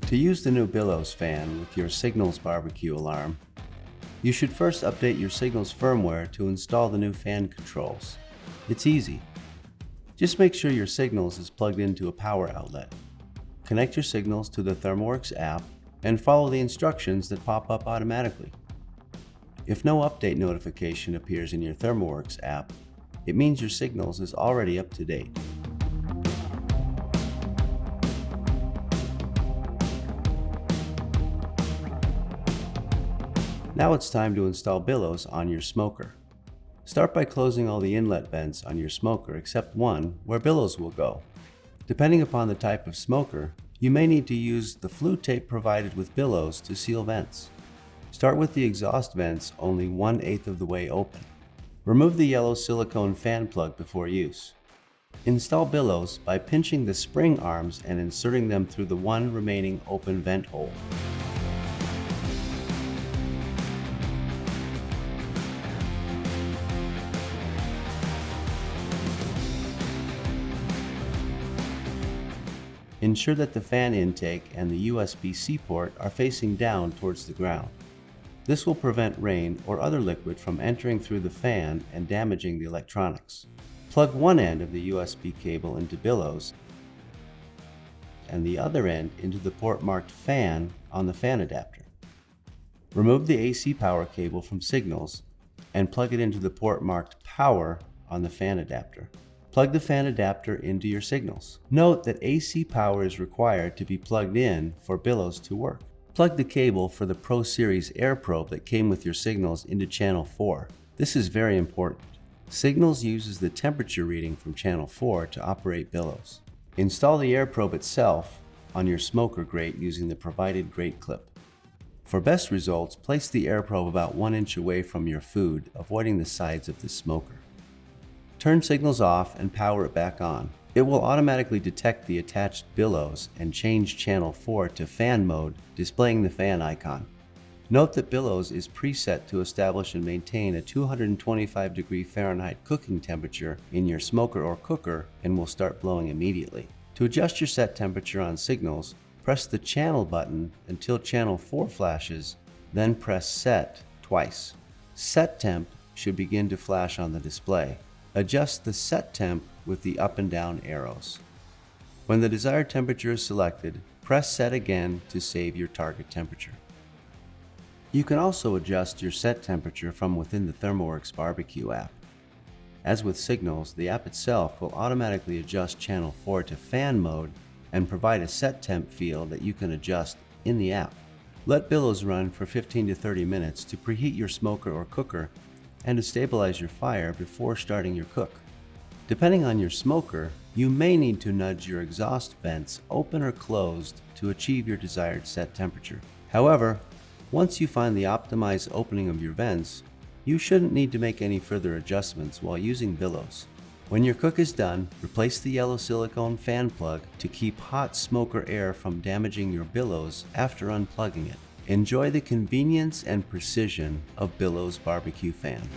To use the new Billows fan with your Signals barbecue alarm, you should first update your Signals firmware to install the new fan controls. It's easy. Just make sure your Signals is plugged into a power outlet. Connect your Signals to the ThermoWorks app and follow the instructions that pop up automatically. If no update notification appears in your ThermoWorks app, it means your Signals is already up to date. Now it's time to install Billows on your smoker. Start by closing all the inlet vents on your smoker except one where Billows will go. Depending upon the type of smoker, you may need to use the flue tape provided with Billows to seal vents. Start with the exhaust vents only 1/8 of the way open. Remove the yellow silicone fan plug before use. Install Billows by pinching the spring arms and inserting them through the one remaining open vent hole. Ensure that the fan intake and the USB-C port are facing down towards the ground. This will prevent rain or other liquid from entering through the fan and damaging the electronics. Plug one end of the USB cable into Billows and the other end into the port marked Fan on the fan adapter. Remove the AC power cable from Signals and plug it into the port marked Power on the fan adapter. Plug the fan adapter into your Signals. Note that AC power is required to be plugged in for Billows to work. Plug the cable for the Pro Series air probe that came with your Signals into channel 4. This is very important. Signals uses the temperature reading from channel 4 to operate Billows. Install the air probe itself on your smoker grate using the provided grate clip. For best results, place the air probe about 1 inch away from your food, avoiding the sides of the smoker. Turn Signals off and power it back on. It will automatically detect the attached Billows and change channel 4 to fan mode, displaying the fan icon. Note that Billows is preset to establish and maintain a 225°F cooking temperature in your smoker or cooker and will start blowing immediately. To adjust your set temperature on Signals, press the channel button until channel 4 flashes, then press Set twice. Set temp should begin to flash on the display. Adjust the set temp with the up and down arrows. When the desired temperature is selected, press Set again to save your target temperature. You can also adjust your set temperature from within the ThermoWorks BBQ app. As with Signals, the app itself will automatically adjust channel 4 to fan mode and provide a set temp field that you can adjust in the app. Let Billows run for 15 to 30 minutes to preheat your smoker or cooker and to stabilize your fire before starting your cook. Depending on your smoker, you may need to nudge your exhaust vents open or closed to achieve your desired set temperature. However, once you find the optimized opening of your vents, you shouldn't need to make any further adjustments while using Billows. When your cook is done, replace the yellow silicone fan plug to keep hot smoker air from damaging your Billows after unplugging it. Enjoy the convenience and precision of Billows barbecue fan.